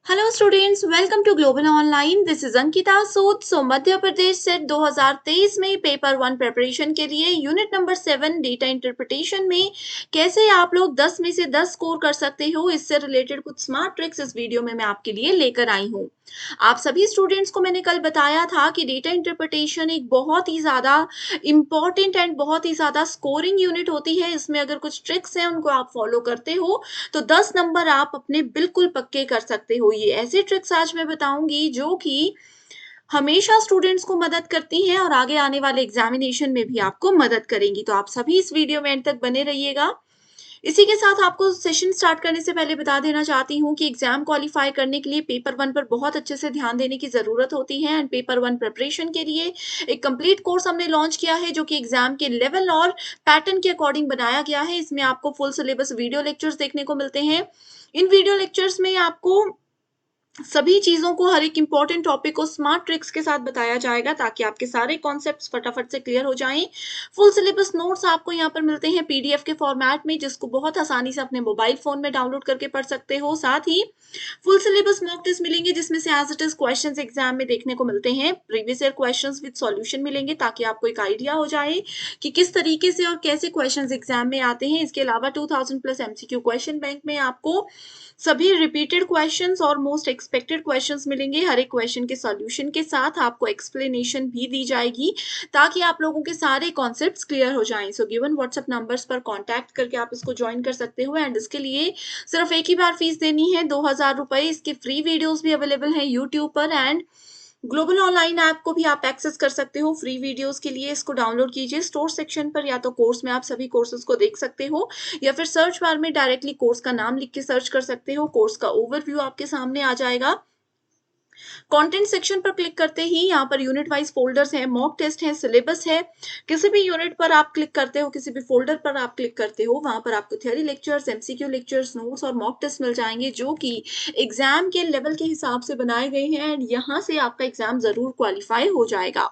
Hello students, welcome to global online. This is Ankita Sood. Madhya Pradesh set 2023 में paper 1 preparation के लिए unit number 7 data interpretation में कैसे आप लोग 10 में से 10 स्कोर कर सकते हो, इससे रिलेटेड कुछ स्मार्ट ट्रिक्स इस वीडियो में मैं आपके लिए लेकर आई हूँ। आप सभी स्टूडेंट्स को मैंने कल बताया था कि डेटा इंटरप्रिटेशन एक बहुत ही ज्यादा इंपॉर्टेंट एंड बहुत ही ज्यादा स्कोरिंग यूनिट होती है। इसमें अगर कुछ ट्रिक्स हैं उनको आप फॉलो करते हो तो 10 नंबर आप अपने बिल्कुल पक्के कर सकते हो। ये ऐसी ट्रिक्स आज मैं बताऊंगी जो कि हमेशा स्टूडेंट्स को मदद करती हैं और आगे आने वाले एग्जामिनेशन में भी आपको मदद करेंगी। तो आप सभी इस वीडियो में एंड तक बने रहिएगा। इसी के साथ आपको सेशन स्टार्ट करने से पहले बता देना चाहती हूँ कि एग्जाम क्वालिफाई करने के लिए पेपर 1 पर बहुत अच्छे से ध्यान देने की जरूरत होती है। एंड पेपर 1 प्रिपरेशन के लिए एक कंप्लीट कोर्स हमने लॉन्च किया है जो कि एग्जाम के लेवल और पैटर्न के अकॉर्डिंग बनाया गया है। इसमें आपको फुल सिलेबस वीडियो लेक्चर्स देखने को मिलते हैं। इन वीडियो लेक्चर्स में आपको सभी चीजों को, हर एक इंपॉर्टेंट टॉपिक को स्मार्ट ट्रिक्स के साथ बताया जाएगा ताकि आपके सारे कॉन्सेप्ट्स फटाफट से क्लियर हो जाएं। फुल सिलेबस नोट्स आपको यहाँ पर मिलते हैं पीडीएफ के फॉर्मेट में, जिसको बहुत आसानी से अपने मोबाइल फोन में डाउनलोड करके पढ़ सकते हो। साथ ही फुल सिलेबस मॉक टेस्ट मिलेंगे जिसमें से as it is questions exam में देखने को मिलते हैं। Previous year questions with solution मिलेंगे ताकि आपको एक आइडिया हो जाए कि किस तरीके से और कैसे क्वेश्चंस एग्जाम में आते हैं। इसके अलावा 2000 प्लस एमसीक्यू क्वेश्चन बैंक में आपको सभी रिपीटेड क्वेश्चंस और मोस्ट एक्सपेक्टेड क्वेश्चंस मिलेंगे। हर एक क्वेश्चन के सॉल्यूशन के साथ आपको एक्सप्लेनेशन भी दी जाएगी ताकि आप लोगों के सारे कॉन्सेप्ट्स क्लियर हो जाएं। सो गिवन व्हाट्सएप नंबर्स पर कांटेक्ट करके आप इसको ज्वाइन कर सकते हो। एंड इसके लिए सिर्फ एक ही बार फीस देनी है, 2000 रुपए। इसके फ्री वीडियोस भी अवेलेबल हैं यूट्यूब पर। एंड ग्लोबल ऑनलाइन ऐप को भी आप एक्सेस कर सकते हो फ्री वीडियोस के लिए। इसको डाउनलोड कीजिए स्टोर सेक्शन पर, या तो कोर्स में आप सभी कोर्सेज को देख सकते हो या फिर सर्च बार में डायरेक्टली कोर्स का नाम लिख के सर्च कर सकते हो। कोर्स का ओवरव्यू आपके सामने आ जाएगा। कंटेंट सेक्शन पर क्लिक करते ही यहाँ पर यूनिट वाइज फोल्डर्स हैं, मॉक टेस्ट है, सिलेबस है। किसी भी यूनिट पर आप क्लिक करते हो, किसी भी फोल्डर पर आप क्लिक करते हो, वहां पर आपको theory lectures, MCQ lectures, notes और मॉक टेस्ट मिल जाएंगे जो कि एग्जाम के लेवल के हिसाब से बनाए गए हैं। एंड यहाँ से आपका एग्जाम जरूर क्वालिफाई हो जाएगा।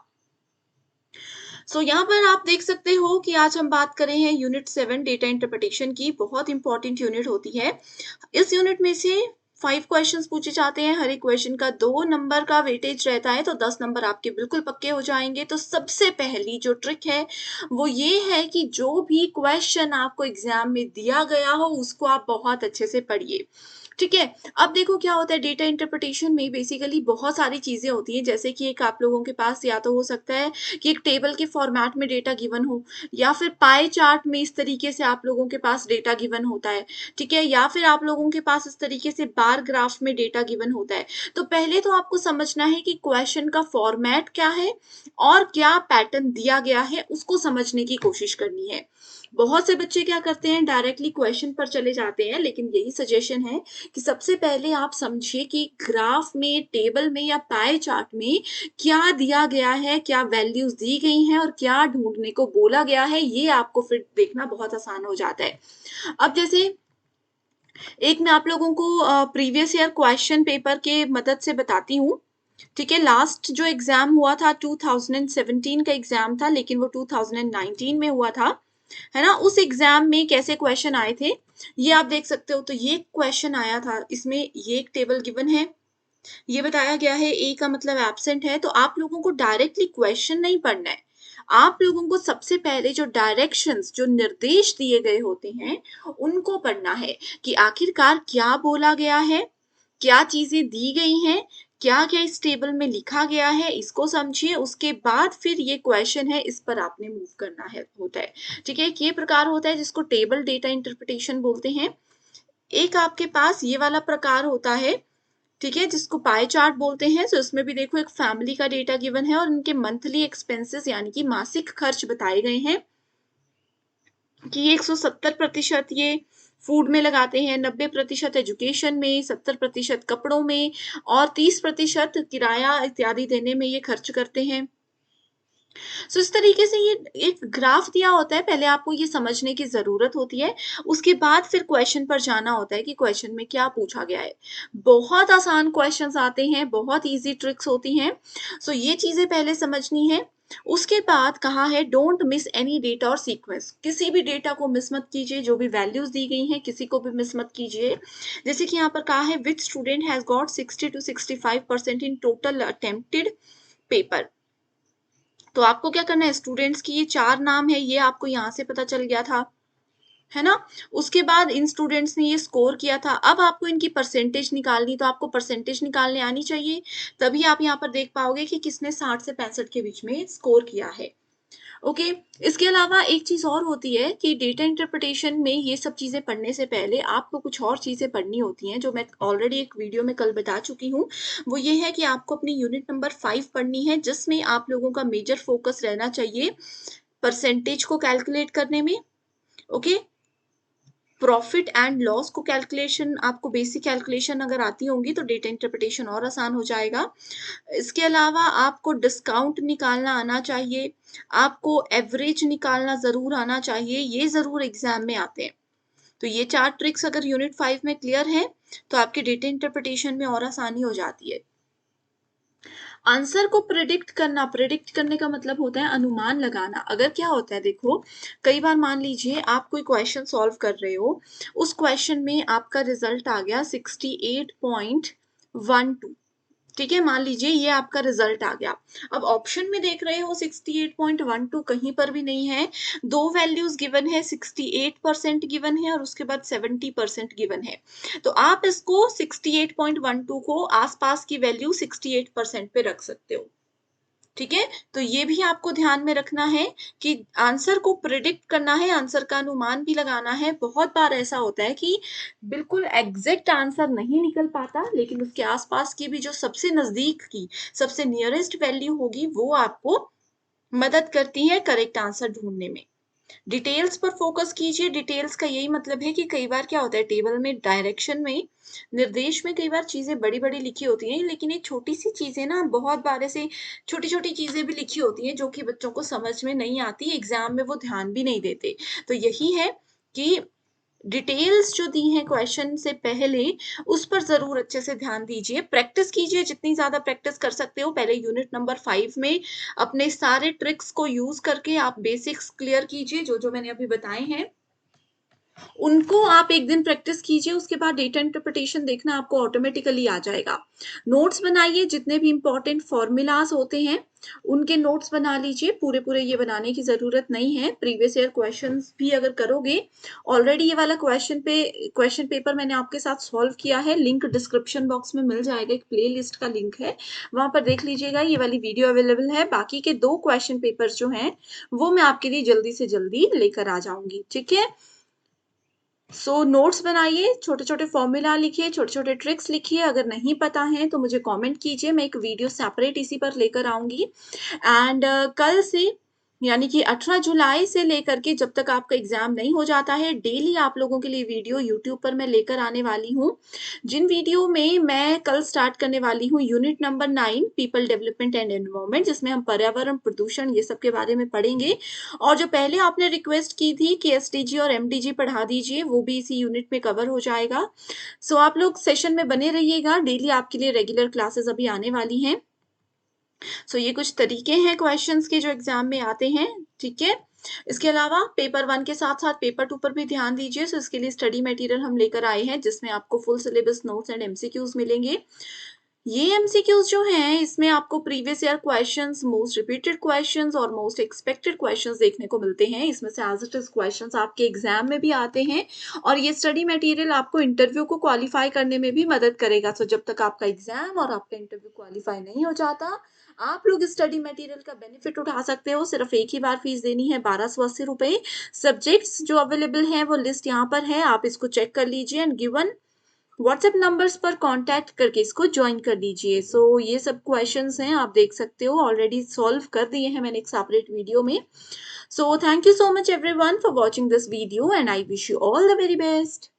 यहाँ पर आप देख सकते हो कि आज हम बात करें हैं यूनिट 7 डेटा इंटरप्रिटेशन की। बहुत इंपॉर्टेंट यूनिट होती है। इस यूनिट में से 5 क्वेश्चंस पूछे जाते हैं। हर एक क्वेश्चन का 2 नंबर का वेटेज रहता है, तो 10 नंबर आपके बिल्कुल पक्के हो जाएंगे। तो सबसे पहली जो ट्रिक है वो ये है कि जो भी क्वेश्चन आपको एग्जाम में दिया गया हो उसको आप बहुत अच्छे से पढ़िए। ठीक है। अब देखो क्या होता है, डेटा इंटरप्रिटेशन में बेसिकली बहुत सारी चीजें होती हैं। जैसे कि एक आप लोगों के पास या तो हो सकता है कि एक टेबल के फॉर्मेट में डेटा गिवन हो, या फिर पाई चार्ट में इस तरीके से आप लोगों के पास डेटा गिवन होता है। ठीक है। या फिर आप लोगों के पास इस तरीके से बार ग्राफ में डेटा गिवन होता है। तो पहले तो आपको समझना है कि क्वेश्चन का फॉर्मेट क्या है और क्या पैटर्न दिया गया है, उसको समझने की कोशिश करनी है। बहुत से बच्चे क्या करते हैं, डायरेक्टली क्वेश्चन पर चले जाते हैं, लेकिन यही सजेशन है कि सबसे पहले आप समझिए कि ग्राफ में, टेबल में या पाई चार्ट में क्या दिया गया है, क्या वैल्यूज दी गई हैं और क्या ढूंढने को बोला गया है। ये आपको फिर देखना बहुत आसान हो जाता है। अब जैसे एक मैं आप लोगों को प्रीवियस ईयर क्वेश्चन पेपर के मदद से बताती हूँ। ठीक है। लास्ट जो एग्जाम हुआ था 2017 का एग्जाम था, लेकिन वो 2019 में हुआ था, है ना। उस एग्जाम में कैसे क्वेश्चन आए थे ये आप देख सकते हो। तो ये क्वेश्चन आया था, इसमें ये एक टेबल गिवन है, ये बताया गया है ए का मतलब एब्सेंट है। तो आप लोगों को डायरेक्टली क्वेश्चन नहीं पढ़ना है, आप लोगों को सबसे पहले जो डायरेक्शंस, जो निर्देश दिए गए होते हैं उनको पढ़ना है कि आखिरकार क्या बोला गया है, क्या चीजें दी गई हैं, क्या क्या इस टेबल में लिखा गया है, इसको समझिए। उसके बाद फिर ये क्वेश्चन है, इस पर आपने मूव करना है होता है। ठीक है। ये प्रकार होता है जिसको टेबल डेटा इंटरप्रिटेशन बोलते हैं। एक आपके पास ये वाला प्रकार होता है, ठीक है, जिसको पाई चार्ट बोलते हैं। तो इसमें भी देखो एक फैमिली का डेटा गिवन है और उनके मंथली एक्सपेंसेस यानी कि मासिक खर्च बताए गए हैं कि 170% ये फूड में लगाते हैं, 90% एजुकेशन में, 70% कपड़ों में और 30% किराया इत्यादि देने में ये खर्च करते हैं। इस तरीके से ये एक ग्राफ दिया होता है, पहले आपको ये समझने की जरूरत होती है। उसके बाद फिर क्वेश्चन पर जाना होता है कि क्वेश्चन में क्या पूछा गया है। बहुत आसान क्वेश्चंस आते हैं, बहुत इजी ट्रिक्स होती हैं। ये चीजें पहले समझनी है। उसके बाद कहा है डोंट मिस एनी डेटा और सीक्वेंस, किसी भी डेटा को मिस मत कीजिए, जो भी वैल्यूज दी गई हैं किसी को भी मिस मत कीजिए। जैसे कि यहाँ पर कहा है which student has got 60 to 65% in total attempted paper. तो आपको क्या करना है, स्टूडेंट्स की ये 4 नाम है, ये आपको यहाँ से पता चल गया था, है ना। उसके बाद इन स्टूडेंट्स ने ये स्कोर किया था, अब आपको इनकी परसेंटेज निकालनी, तो आपको परसेंटेज निकालने आनी चाहिए, तभी आप यहाँ पर देख पाओगे कि किसने 60 से 65 के बीच में स्कोर किया है। ओके। इसके अलावा एक चीज और होती है कि डेटा इंटरप्रिटेशन में ये सब चीजें पढ़ने से पहले आपको कुछ और चीजें पढ़नी होती हैं, जो मैं ऑलरेडी एक वीडियो में कल बता चुकी हूँ। वो ये है कि आपको अपनी यूनिट नंबर 5 पढ़नी है, जिसमें आप लोगों का मेजर फोकस रहना चाहिए परसेंटेज को कैलकुलेट करने में। ओके। प्रॉफिट एंड लॉस को कैलकुलेशन, आपको बेसिक कैलकुलेशन अगर आती होंगी तो डेटा इंटरप्रिटेशन और आसान हो जाएगा। इसके अलावा आपको डिस्काउंट निकालना आना चाहिए, आपको एवरेज निकालना जरूर आना चाहिए, ये जरूर एग्जाम में आते हैं। तो ये 4 ट्रिक्स अगर यूनिट 5 में क्लियर है तो आपके डेटा इंटरप्रिटेशन में और आसानी हो जाती है। आंसर को प्रिडिक्ट करना, प्रिडिक्ट करने का मतलब होता है अनुमान लगाना। अगर क्या होता है देखो, कई बार मान लीजिए आप कोई क्वेश्चन सॉल्व कर रहे हो, उस क्वेश्चन में आपका रिजल्ट आ गया 68.12, ठीक है, मान लीजिए ये आपका रिजल्ट आ गया। अब ऑप्शन में देख रहे हो 68.12 कहीं पर भी नहीं है, दो वैल्यूज गिवन है, 68% गिवन है और उसके बाद 70% गिवन है। तो आप इसको 68.12 को आसपास की वैल्यू 68% पे रख सकते हो, ठीक है। तो ये भी आपको ध्यान में रखना है कि आंसर को प्रिडिक्ट करना है, आंसर का अनुमान भी लगाना है। बहुत बार ऐसा होता है कि बिल्कुल एग्जैक्ट आंसर नहीं निकल पाता, लेकिन उसके आसपास की भी जो सबसे नजदीक की, सबसे नियरेस्ट वैल्यू होगी, वो आपको मदद करती है करेक्ट आंसर ढूंढने में। डिटेल्स पर फोकस कीजिए। डिटेल्स का यही मतलब है कि कई बार क्या होता है, टेबल में डायरेक्शन में, निर्देश में कई बार चीजें बड़ी बड़ी लिखी होती हैं, लेकिन एक छोटी सी चीजें ना, बहुत बार ऐसे छोटी छोटी चीजें भी लिखी होती हैं जो कि बच्चों को समझ में नहीं आती, एग्जाम में वो ध्यान भी नहीं देते। तो यही है कि डिटेल्स जो दी हैं क्वेश्चन से पहले, उस पर जरूर अच्छे से ध्यान दीजिए, प्रैक्टिस कीजिए, जितनी ज्यादा प्रैक्टिस कर सकते हो। पहले यूनिट नंबर 5 में अपने सारे ट्रिक्स को यूज करके आप बेसिक्स क्लियर कीजिए, जो जो मैंने अभी बताए हैं उनको आप एक दिन प्रैक्टिस कीजिए, उसके बाद डेटा इंटरप्रिटेशन देखना आपको ऑटोमेटिकली आ जाएगा। नोट्स बनाइए, जितने भी इंपॉर्टेंट फॉर्मूलाज होते हैं उनके नोट्स बना लीजिए, पूरे पूरे ये बनाने की जरूरत नहीं है। प्रीवियस ईयर क्वेश्चंस भी अगर करोगे, ऑलरेडी ये वाला क्वेश्चन पेपर मैंने आपके साथ सॉल्व किया है, लिंक डिस्क्रिप्शन बॉक्स में मिल जाएगा, एक प्ले लिस्ट का लिंक है, वहां पर देख लीजिएगा, ये वाली वीडियो अवेलेबल है। बाकी के 2 क्वेश्चन पेपर जो हैं वो मैं आपके लिए जल्दी से जल्दी लेकर आ जाऊंगी, ठीक है। नोट्स बनाइए, छोटे छोटे फॉर्मूला लिखिए, छोटे छोटे ट्रिक्स लिखिए, अगर नहीं पता है तो मुझे कमेंट कीजिए, मैं एक वीडियो सेपरेट इसी पर लेकर आऊंगी। एंड कल से यानी कि 18 जुलाई से लेकर के जब तक आपका एग्जाम नहीं हो जाता है, डेली आप लोगों के लिए वीडियो यूट्यूब पर मैं लेकर आने वाली हूँ, जिन वीडियो में मैं कल स्टार्ट करने वाली हूँ unit number 9 people development and environment, जिसमें हम पर्यावरण, प्रदूषण, ये सब के बारे में पढ़ेंगे। और जो पहले आपने रिक्वेस्ट की थी कि एसडीजी और एमडीजी पढ़ा दीजिए, वो भी इसी यूनिट में कवर हो जाएगा। आप लोग सेशन में बने रहिएगा, डेली आपके लिए रेगुलर क्लासेस अभी आने वाली हैं। ये कुछ तरीके हैं क्वेश्चंस के जो एग्जाम में आते हैं, ठीक है। इसके अलावा पेपर 1 के साथ साथ पेपर 2 पर भी ध्यान दीजिए। इसके लिए स्टडी मटेरियल हम लेकर आए हैं, जिसमें आपको full syllabus notes and MCQs मिलेंगे। ये एमसीक्यूज जो हैं, इसमें आपको previous year questions, most repeated questions और मोस्ट एक्सपेक्टेड क्वेश्चंस देखने को मिलते हैं। इसमें से एज इट इज क्वेश्चंस आपके एग्जाम में भी आते हैं, और ये स्टडी मटेरियल आपको इंटरव्यू को क्वालिफाई करने में भी मदद करेगा। जब तक आपका एग्जाम और आपका इंटरव्यू क्वालिफाई नहीं हो जाता, आप लोग स्टडी मटेरियल का बेनिफिट उठा सकते हो। सिर्फ एक ही बार फीस देनी है, 1280 रुपए। सब्जेक्ट्स जो अवेलेबल हैं वो लिस्ट यहाँ पर है, आप इसको चेक कर लीजिए एंड गिवन व्हाट्सएप नंबर्स पर कांटेक्ट करके इसको ज्वाइन कर लीजिए। ये सब क्वेश्चंस हैं, आप देख सकते हो, ऑलरेडी सॉल्व कर दिए हैं मैंने एक सेपरेट वीडियो में। Thank you so much everyone for watching this video and I wish you all the very best.